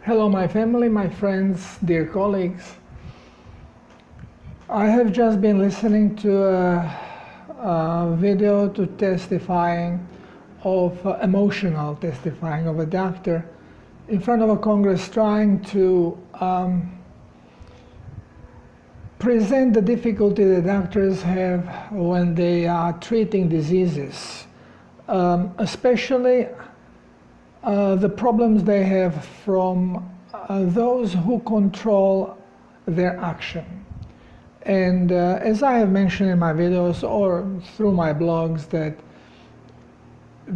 Hello my family, my friends, dear colleagues. I have just been listening to a video to testifying of emotional testifying of a doctor in front of a Congress trying to present the difficulty that doctors have when they are treating diseases, especially the problems they have from those who control their action. And as I have mentioned in my videos or through my blogs, that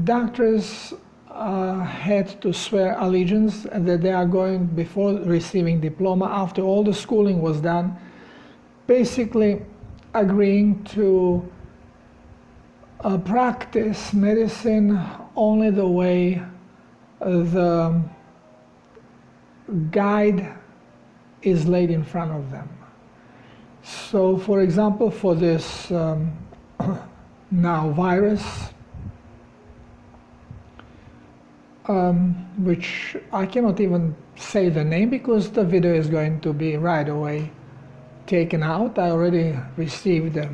doctors had to swear allegiance that they are going, before receiving diploma, after all the schooling was done, basically agreeing to practice medicine only the way the guide is laid in front of them. So, for example, for this now virus, which I cannot even say the name because the video is going to be right away taken out. I already received a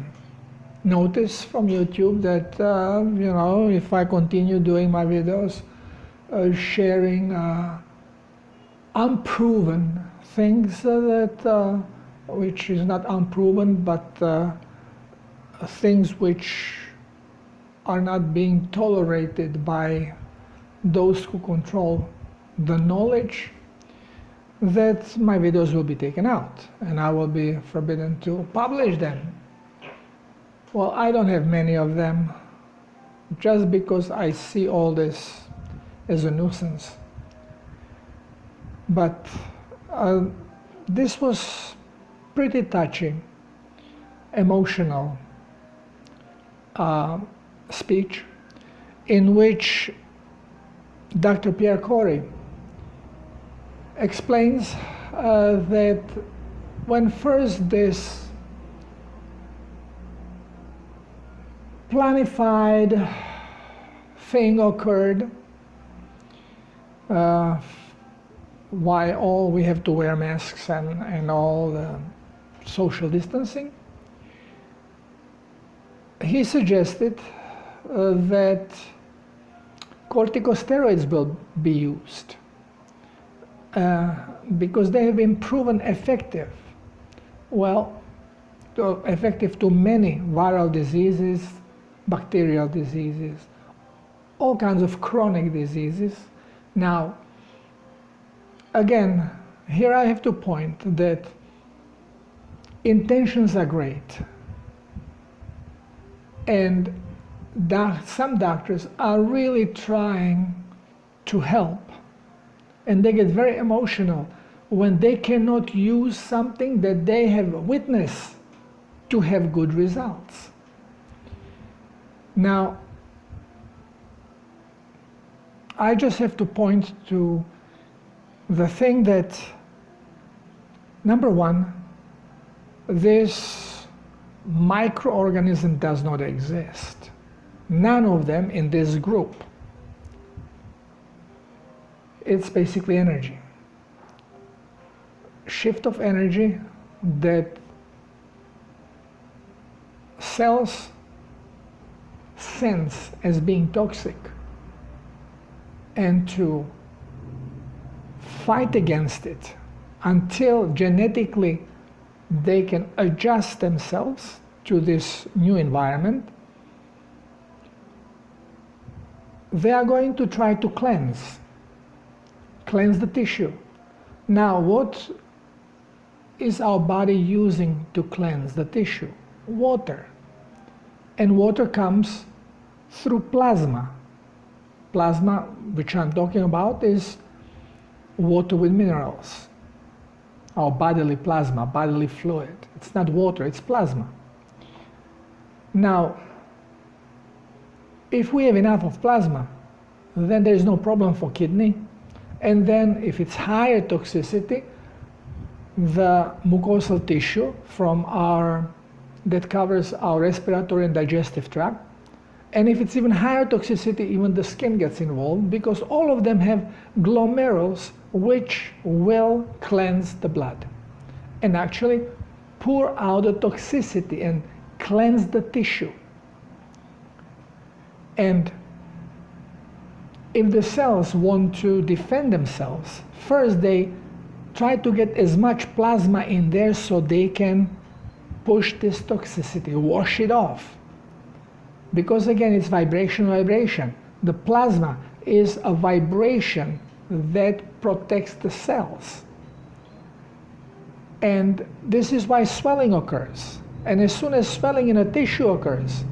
notice from YouTube that, you know, if I continue doing my videos, sharing unproven things that which is not unproven, but things which are not being tolerated by those who control the knowledge, that my videos will be taken out and I will be forbidden to publish them. Well, I don't have many of them just because I see all this as a nuisance. But this was pretty touching, emotional speech in which Dr. Pierre Corey explains that when first this planified thing occurred, why all we have to wear masks and all the social distancing, he suggested that corticosteroids will be used because they have been proven effective. Well, effective to many viral diseases, bacterial diseases, all kinds of chronic diseases. Now, again, here I have to point that intentions are great, and some doctors are really trying to help, and they get very emotional when they cannot use something that they have witnessed to have good results. Now, I just have to point to the thing that, number one, this microorganism does not exist. None of them in this group. It's basically energy. Shift of energy that cells sense as being toxic, and to fight against it until genetically they can adjust themselves to this new environment. They are going to try to cleanse the tissue. Now, what is our body using to cleanse the tissue? Water. And water comes through plasma. Plasma, which I'm talking about, is water with minerals. Our bodily plasma, bodily fluid. It's not water, it's plasma. Now, if we have enough of plasma, then there is no problem for kidney. And then if it's higher toxicity, the mucosal tissue that covers our respiratory and digestive tract And if it's even higher toxicity, even the skin gets involved, because all of them have glomerulus which will cleanse the blood and actually pour out the toxicity and cleanse the tissue. And if the cells want to defend themselves, first they try to get as much plasma in there so they can push this toxicity, wash it off. Because again, it's vibration. The plasma is a vibration that protects the cells. And this is why swelling occurs. And as soon as swelling in a tissue occurs,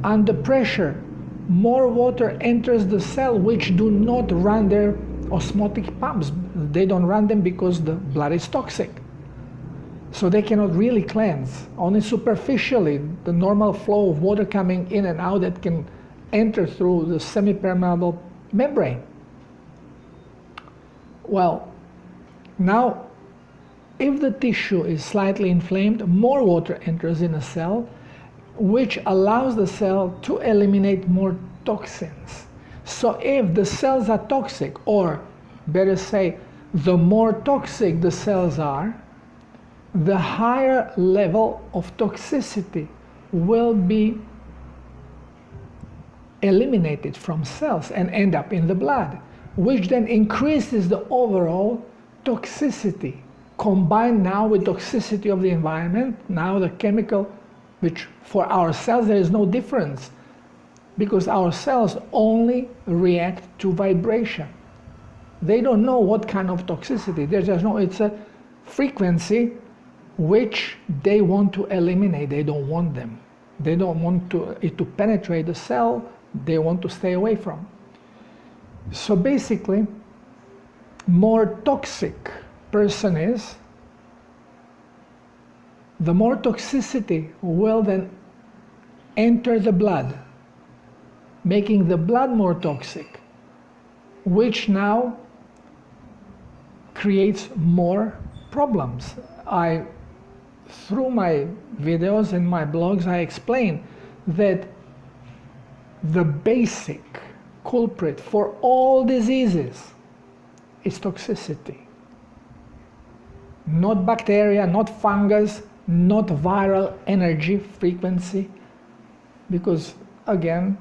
under pressure, more water enters the cell, which do not run their osmotic pumps. They don't run them because the blood is toxic. So they cannot really cleanse. Only superficially, the normal flow of water coming in and out that can enter through the semi-permeable membrane. Well, now, if the tissue is slightly inflamed, more water enters in a cell, which allows the cell to eliminate more toxins. So if the cells are toxic, or better say, the more toxic the cells are, the higher level of toxicity will be eliminated from cells and end up in the blood, which then increases the overall toxicity, combined now with toxicity of the environment, now the chemical, which for our cells there is no difference, because our cells only react to vibration. They don't know what kind of toxicity, they just know it's a frequency which they want to eliminate. They don't want them. They don't want it to penetrate the cell. They want to stay away from. So basically, more toxic person is, the more toxicity will then enter the blood, making the blood more toxic, which now creates more problems. Through my videos and my blogs, I explain that the basic culprit for all diseases is toxicity. Not bacteria, not fungus, not viral energy frequency, because again,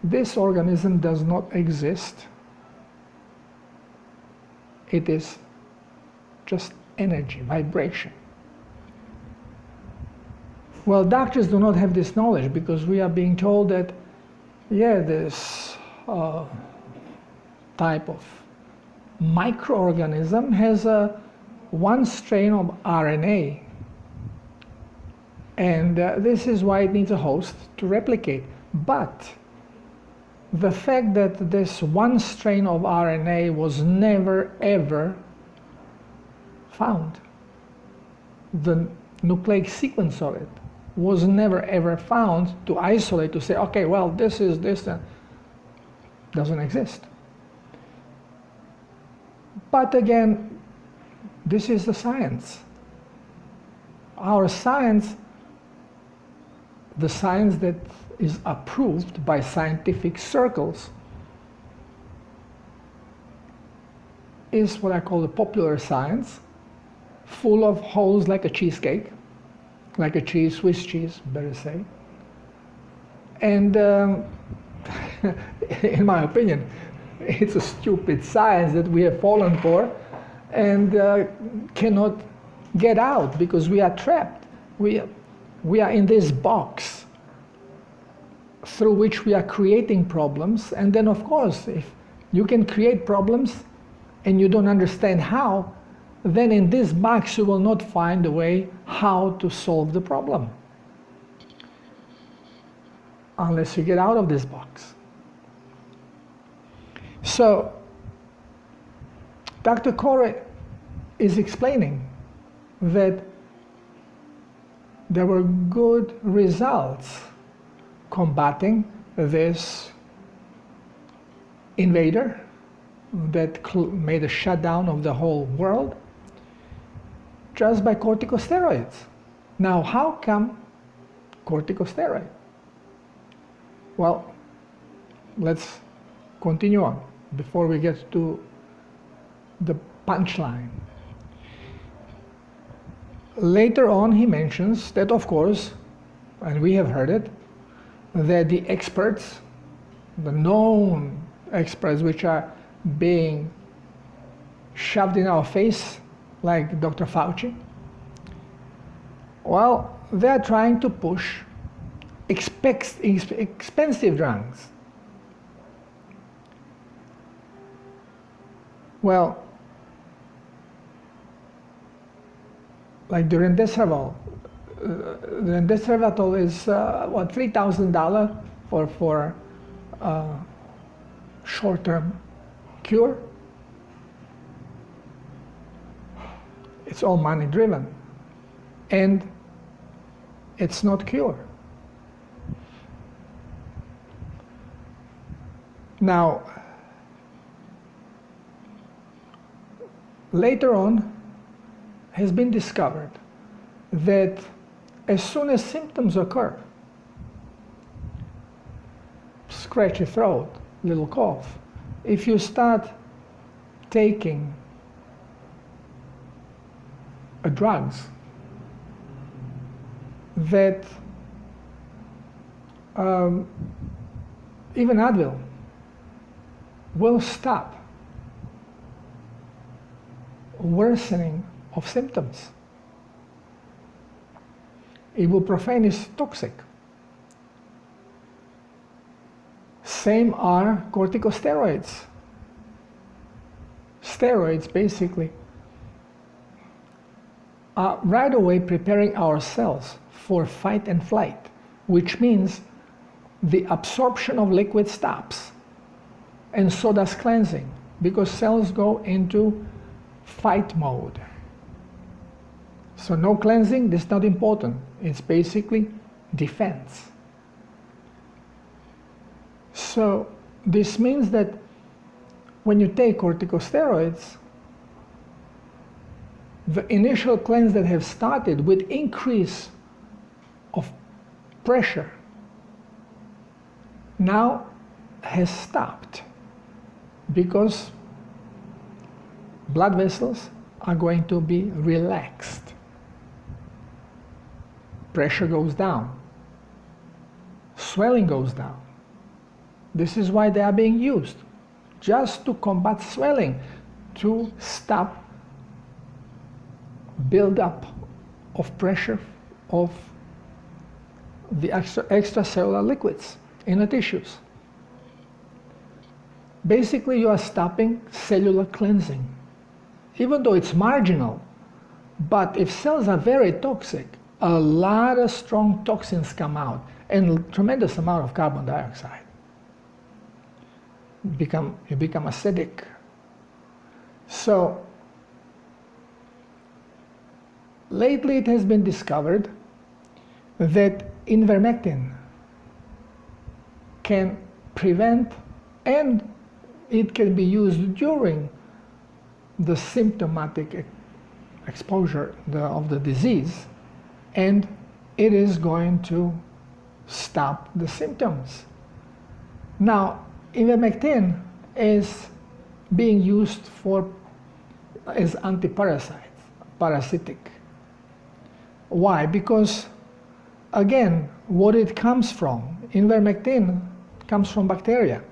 this organism does not exist. It is just energy, vibration. Well, doctors do not have this knowledge, because we are being told that, yeah, this type of microorganism has one strain of RNA, and this is why it needs a host to replicate. But the fact that this one strain of RNA was never ever found, the nucleic sequence of it was never ever found to isolate, to say, okay, well, this is this, and doesn't exist. But again, this is the science. Our science, the science that is approved by scientific circles, is what I call the popular science, full of holes like a cheesecake, like a cheese, Swiss cheese, better say. And in my opinion, it's a stupid science that we have fallen for and cannot get out, because we are trapped. We are in this box through which we are creating problems. And then, of course, if you can create problems and you don't understand how, then in this box you will not find a way how to solve the problem, unless you get out of this box. So Dr. Corey is explaining that there were good results combating this invader that made a shutdown of the whole world just by corticosteroids. Now, how come corticosteroid? Well, let's continue on before we get to the punchline. Later on, he mentions that, of course, and we have heard it, that the experts, the known experts which are being shoved in our face, like Dr. Fauci, well, they're trying to push expensive drugs. Well, like the remdesivir is what, $3,000 for short-term cure. It's all money-driven, and it's not cure. Now, later on, has been discovered that as soon as symptoms occur, scratchy throat, little cough, if you start taking drugs that even Advil will stop worsening of symptoms. Ibuprofen is toxic. Same are corticosteroids. Steroids basically are right away preparing our cells for fight and flight, which means the absorption of liquid stops, and so does cleansing, because cells go into fight mode. So no cleansing, this is not important. It's basically defense. So this means that when you take corticosteroids, the initial cleanse that have started with increase of pressure now has stopped, because blood vessels are going to be relaxed. Pressure goes down. Swelling goes down. This is why they are being used, just to combat swelling, to stop build-up of pressure of the extracellular liquids in the tissues. Basically, you are stopping cellular cleansing, even though it's marginal. But if cells are very toxic, a lot of strong toxins come out, and a tremendous amount of carbon dioxide. You become acidic. So lately it has been discovered that ivermectin can prevent, and it can be used during the symptomatic exposure of the disease, and it is going to stop the symptoms. Now, ivermectin is being used as antiparasites, parasitic. Why? Because, again, what it comes from, ivermectin comes from bacteria,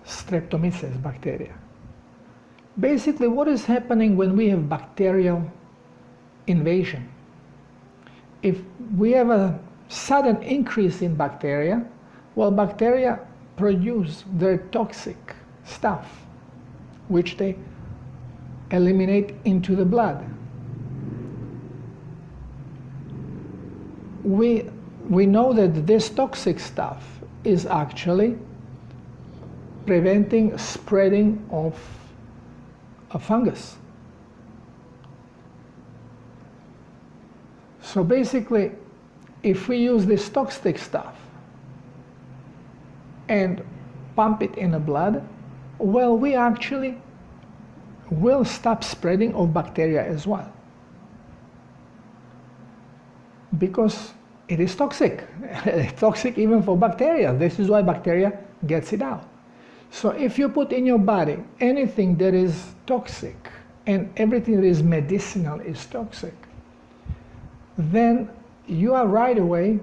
Streptomyces bacteria. Basically, what is happening when we have bacterial invasion? If we have a sudden increase in bacteria, well, bacteria produce their toxic stuff, which they eliminate into the blood. We know that this toxic stuff is actually preventing spreading of a fungus. So basically, if we use this toxic stuff and pump it in the blood, well, we actually will stop spreading of bacteria as well. Because it is toxic. It's toxic even for bacteria. This is why bacteria gets it out. So if you put in your body anything that is toxic, and everything that is medicinal is toxic, then you are right away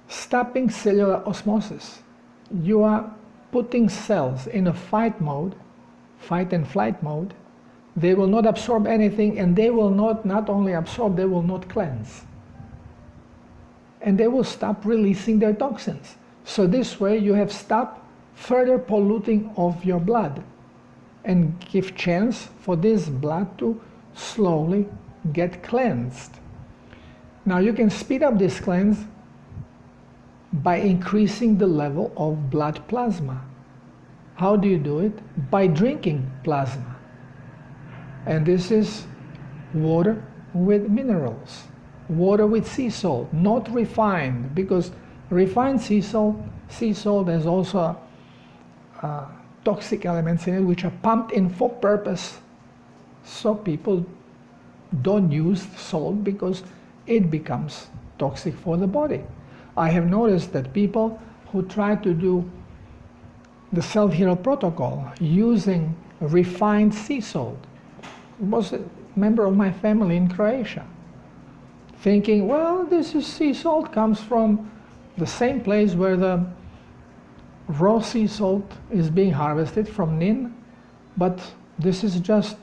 stopping cellular osmosis. You are putting cells in a fight mode, fight and flight mode. They will not absorb anything, and they will not only absorb, they will not cleanse. And they will stop releasing their toxins. So this way you have stopped further polluting of your blood and give chance for this blood to slowly get cleansed. Now you can speed up this cleanse by increasing the level of blood plasma. How do you do it? By drinking plasma. And this is water with minerals, water with sea salt, not refined, because refined sea salt has also toxic elements in it which are pumped in for purpose. So people don't use salt because it becomes toxic for the body. I have noticed that people who try to do the self-heal protocol using refined sea salt, was a member of my family in Croatia, thinking, well, this is sea salt, comes from the same place where the raw sea salt is being harvested from Nin, but this is just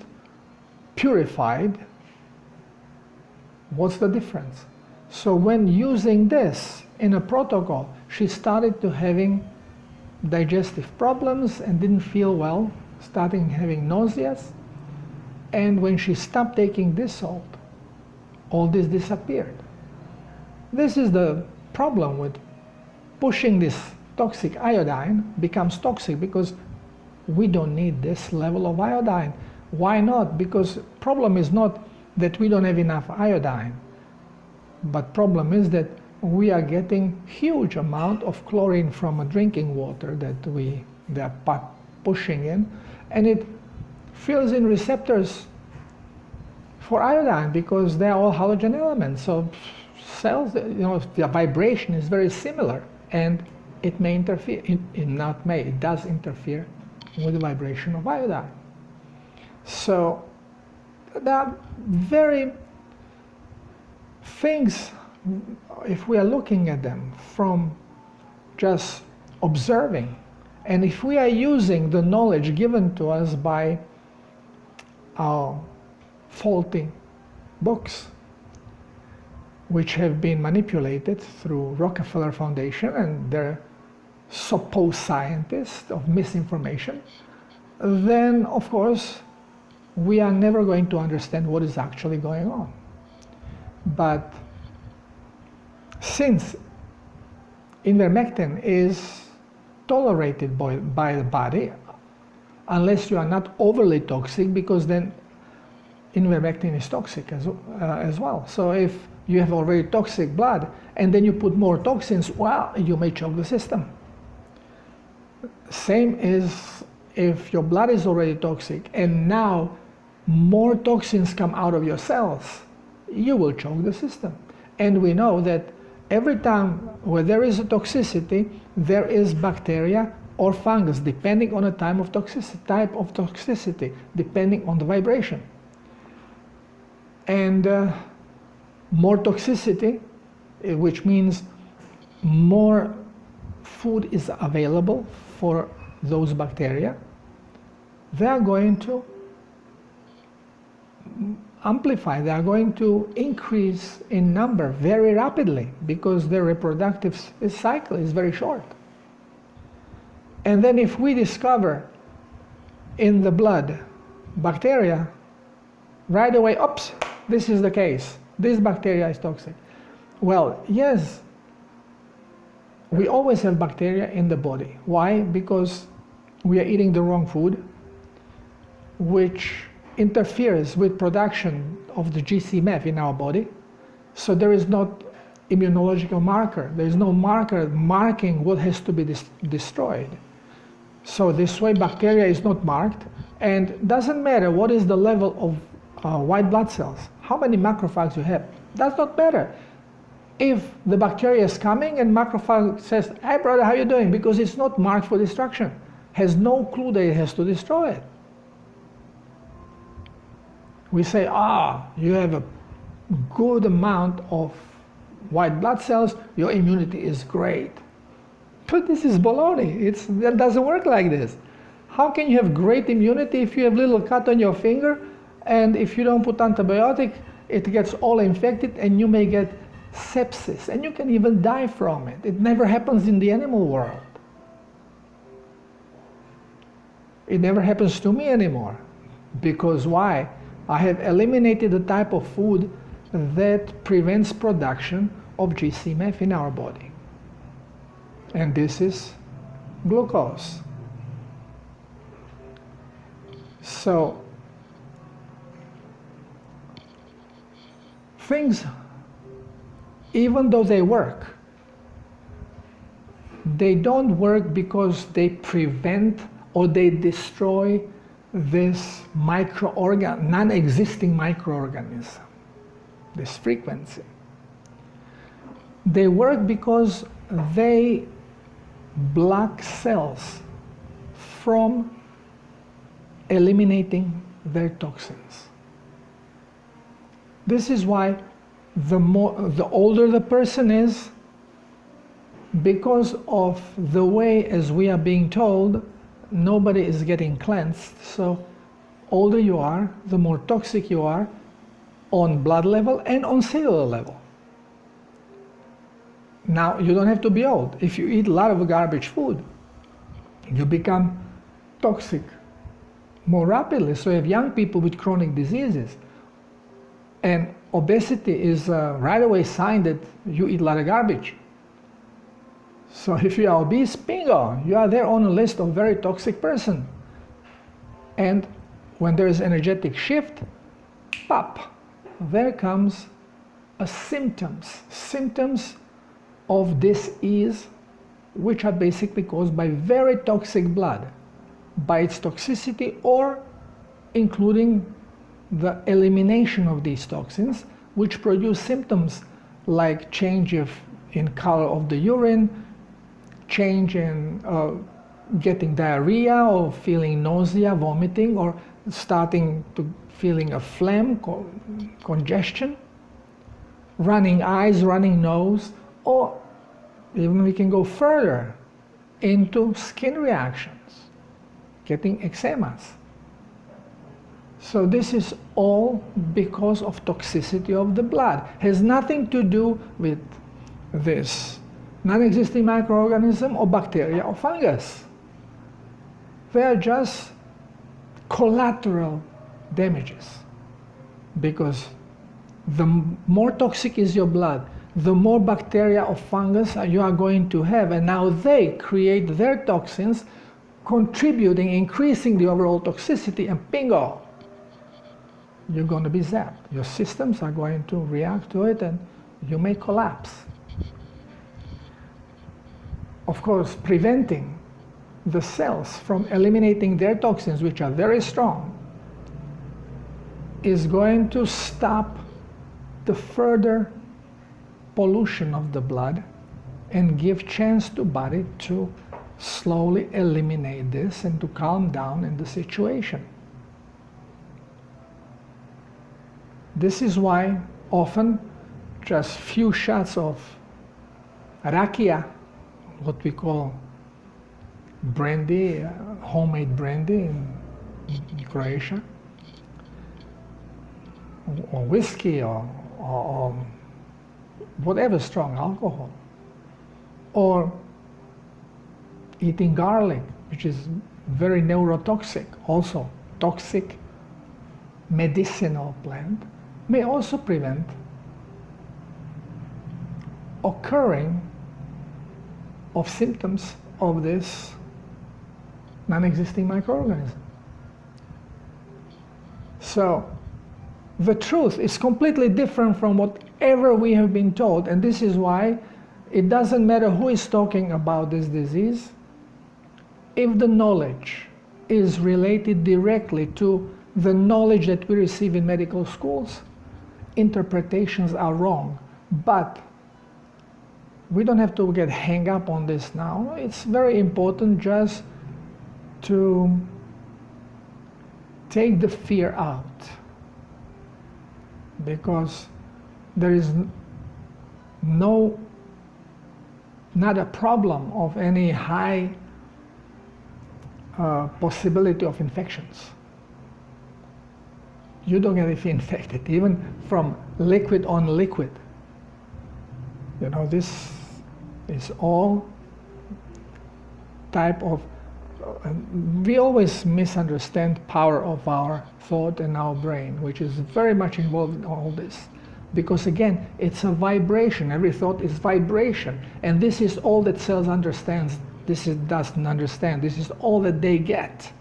purified. What's the difference? So when using this in a protocol, she started to having digestive problems and didn't feel well, starting having nausea. And when she stopped taking this salt, all this disappeared. This is the problem with pushing this toxic iodine becomes toxic, because we don't need this level of iodine. Why not? Because problem is not that we don't have enough iodine, but problem is that we are getting huge amount of chlorine from a drinking water that they are pushing in, and it fills in receptors for iodine because they are all halogen elements. So cells, the vibration is very similar, and it may interfere, it does interfere with the vibration of iodine. So there are very things, if we are looking at them from just observing, and if we are using the knowledge given to us by our faulty books, which have been manipulated through Rockefeller Foundation and their supposed scientists of misinformation, then of course we are never going to understand what is actually going on. But since ivermectin is tolerated by the body, unless you are not overly toxic, because then ivermectin is toxic as well. So if you have already toxic blood and then you put more toxins, well, you may choke the system. Same is if your blood is already toxic and now more toxins come out of your cells, you will choke the system. And we know that every time where there is a toxicity, there is bacteria or fungus, depending on the type of toxicity, depending on the vibration. And more toxicity, which means more food is available for those bacteria, they are going to amplify, they are going to increase in number very rapidly, because their reproductive cycle is very short. And then if we discover in the blood bacteria, right away, oops, this is the case, this bacteria is toxic. Well, yes, we always have bacteria in the body. Why? Because we are eating the wrong food, which interferes with production of the GC-MEF in our body. So there is not immunological marker. There is no marker marking what has to be destroyed. So this way bacteria is not marked, and doesn't matter what is the level of white blood cells, how many macrophages you have, does not matter. if the bacteria is coming and macrophage says, "Hey brother, how you doing?" Because it's not marked for destruction, has no clue that it has to destroy it. We say, you have a good amount of white blood cells, your immunity is great. But this is baloney. That doesn't work like this. How can you have great immunity if you have little cut on your finger, and if you don't put antibiotic, it gets all infected and you may get sepsis, and you can even die from it. It never happens in the animal world. It never happens to me anymore. Because why? I have eliminated the type of food that prevents production of GCMF in our body. And this is glucose. So, things, even though they work, they don't work because they prevent or they destroy this non-existing microorganism, this frequency. They work because they block cells from eliminating their toxins. This is why the older the person is, because of the way, as we are being told, nobody is getting cleansed. So older you are, the more toxic you are on blood level and on cellular level. Now, you don't have to be old. If you eat a lot of garbage food, you become toxic more rapidly. So you have young people with chronic diseases. And obesity is right away a sign that you eat a lot of garbage. So if you are obese, bingo, you are there on a list of very toxic person. And when there is energetic shift, pop, there comes symptoms of dis-ease, which are basically caused by very toxic blood, by its toxicity, or including the elimination of these toxins, which produce symptoms like change in color of the urine, change in getting diarrhea or feeling nausea, vomiting, or starting to feeling a phlegm, congestion, running eyes, running nose, or even we can go further into skin reactions, getting eczemas. So this is all because of toxicity of the blood. Has nothing to do with this non-existing microorganism or bacteria or fungus. They are just collateral damages, because the more toxic is your blood, the more bacteria or fungus you are going to have, and now they create their toxins, contributing, increasing the overall toxicity, and bingo, you're going to be zapped. Your systems are going to react to it and you may collapse. Of course, preventing the cells from eliminating their toxins, which are very strong, is going to stop the further pollution of the blood and give chance to body to slowly eliminate this and to calm down in the situation. This is why often just few shots of rakia, what we call brandy, homemade brandy in Croatia, or whiskey, or whatever strong alcohol, or eating garlic, which is very neurotoxic, also toxic medicinal plant, may also prevent occurring of symptoms of this non-existing microorganism. So the truth is completely different from whatever we have been told, and this is why it doesn't matter who is talking about this disease. If the knowledge is related directly to the knowledge that we receive in medical schools, interpretations are wrong. But we don't have to get hung up on this now. It's very important just to take the fear out, because there is not a problem of any high possibility of infections. You don't get infected, even from liquid on liquid. You know, this is all type of, we always misunderstand power of our thought and our brain, which is very much involved in all this. Because again, it's a vibration. Every thought is vibration. And this is all that cells understands. This doesn't understand. This is all that they get.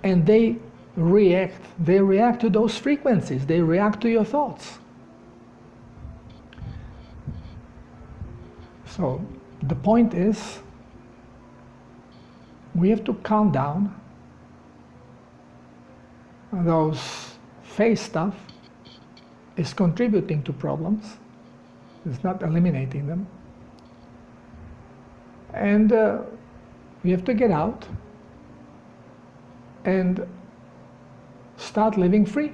And they react. They react to those frequencies. They react to your thoughts. So the point is, we have to calm down. Those face stuff is contributing to problems. It's not eliminating them. And we have to get out and start living free.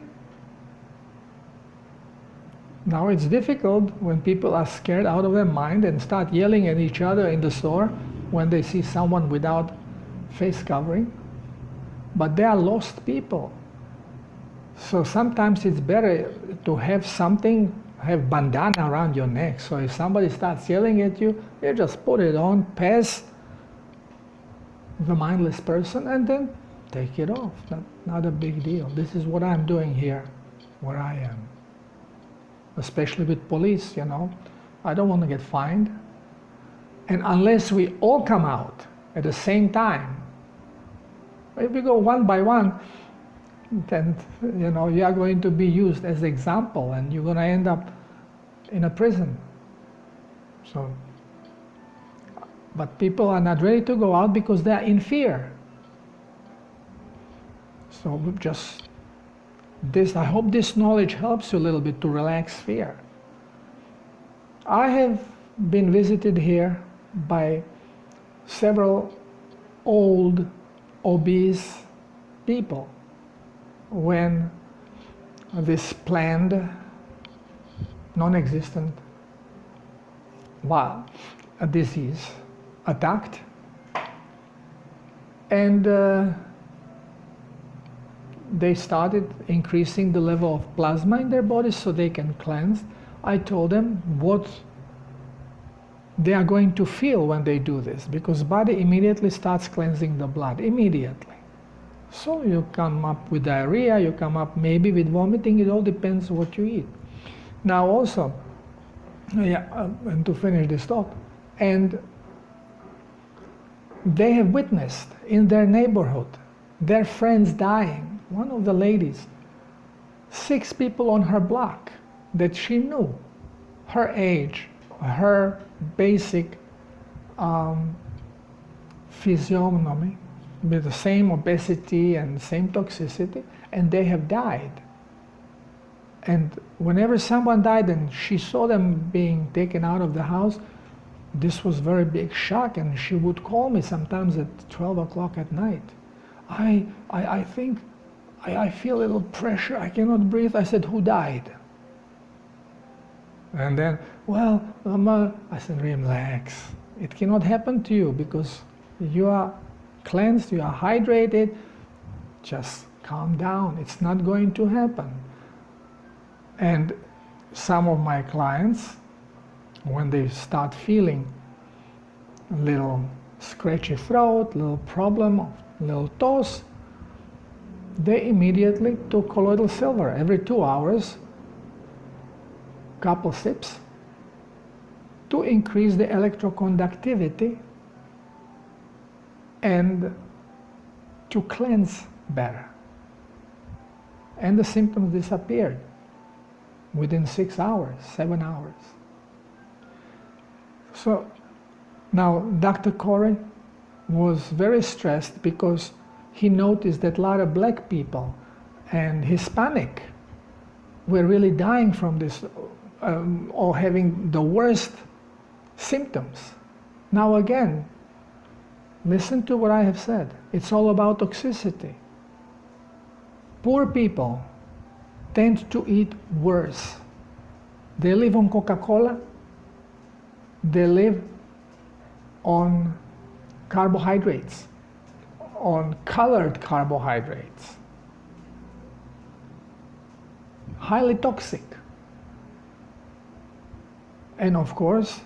Now it's difficult when people are scared out of their mind and start yelling at each other in the store when they see someone without face covering. But they are lost people. So sometimes it's better to have something, have bandana around your neck. So if somebody starts yelling at you, you just put it on, pass the mindless person, and then take it off. Not a big deal. This is what I'm doing here, where I am. Especially with police, you know. I don't want to get fined. And unless we all come out at the same time, if we go one by one, then you know you are going to be used as an example, and you're going to end up in a prison. So, but people are not ready to go out because they are in fear. So just this, I hope this knowledge helps you a little bit to relax fear. I have been visited here by several old, obese people when this planned, non-existent a disease attacked, and they started increasing the level of plasma in their bodies so they can cleanse. I told them what they are going to feel when they do this, because body immediately starts cleansing the blood, immediately. So you come up with diarrhea, you come up maybe with vomiting, it all depends what you eat. Now also, and to finish this talk, and they have witnessed in their neighborhood their friends dying. One of the ladies, 6 people on her block that she knew, her age, her basic physiognomy, with the same obesity and same toxicity, and they have died. And whenever someone died and she saw them being taken out of the house, this was very big shock, and she would call me sometimes at 12 o'clock at night. I think I feel a little pressure, I cannot breathe. I said, who died? And then, well, Mama, I said, relax. It cannot happen to you because you are cleansed, you are hydrated. Just calm down. It's not going to happen. And some of my clients, when they start feeling a little scratchy throat, little problem, little toss, they immediately took colloidal silver every 2 hours, couple sips, to increase the electroconductivity and to cleanse better. And the symptoms disappeared within 6 hours, 7 hours. So now Dr. Corey was very stressed because he noticed that a lot of black people and Hispanic were really dying from this or having the worst symptoms. Now again, listen to what I have said. It's all about toxicity. Poor people tend to eat worse. They live on Coca-Cola. They live on carbohydrates, on colored carbohydrates. Highly toxic. And of course,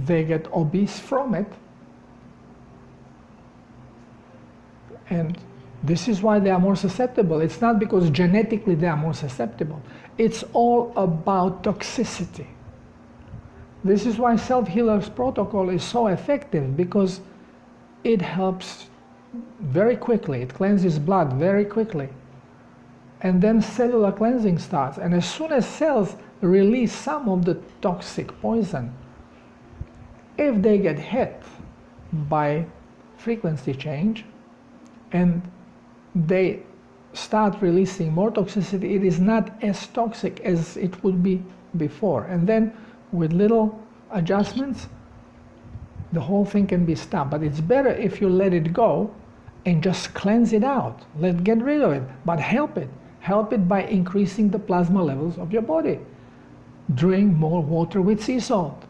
they get obese from it. And this is why they are more susceptible. It's not because genetically they are more susceptible. It's all about toxicity. This is why Self-Healer's protocol is so effective, because it helps very quickly. It cleanses blood very quickly. And then cellular cleansing starts. And as soon as cells release some of the toxic poison, if they get hit by frequency change and they start releasing more toxicity, it is not as toxic as it would be before. And then with little adjustments, the whole thing can be stopped. But it's better if you let it go and just cleanse it out. Get rid of it, but help it. Help it by increasing the plasma levels of your body. Drink more water with sea salt.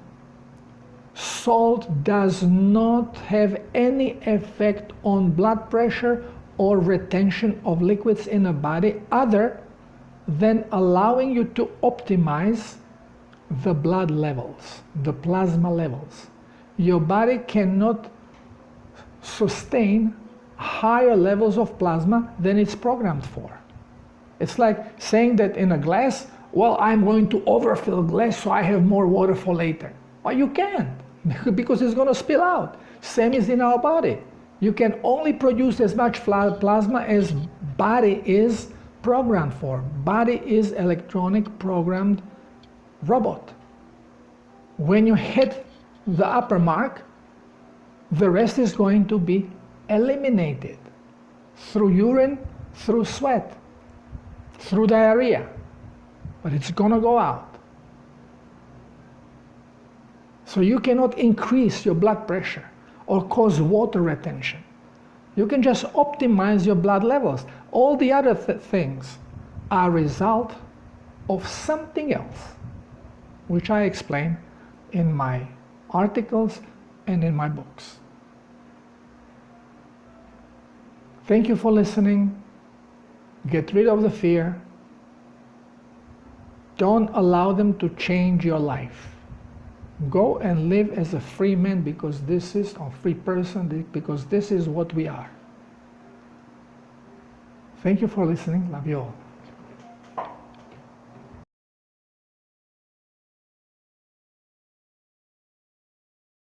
Salt does not have any effect on blood pressure or retention of liquids in the body, other than allowing you to optimize the blood levels, the plasma levels. Your body cannot sustain higher levels of plasma than it's programmed for. It's like saying that in a glass, well, I'm going to overfill glass so I have more water for later. Well, you can't, because it's going to spill out. Same is in our body. You can only produce as much plasma as body is programmed for. Body is electronic programmed robot. When you hit the upper mark, the rest is going to be eliminated through urine, through sweat, through diarrhea, but it's going to go out. So you cannot increase your blood pressure or cause water retention. You can just optimize your blood levels. All the other things are a result of something else, which I explain in my articles and in my books. Thank you for listening. Get rid of the fear. Don't allow them to change your life. Go and live as a free man, because this is a free person, because this is what we are. Thank you for listening. Love you all.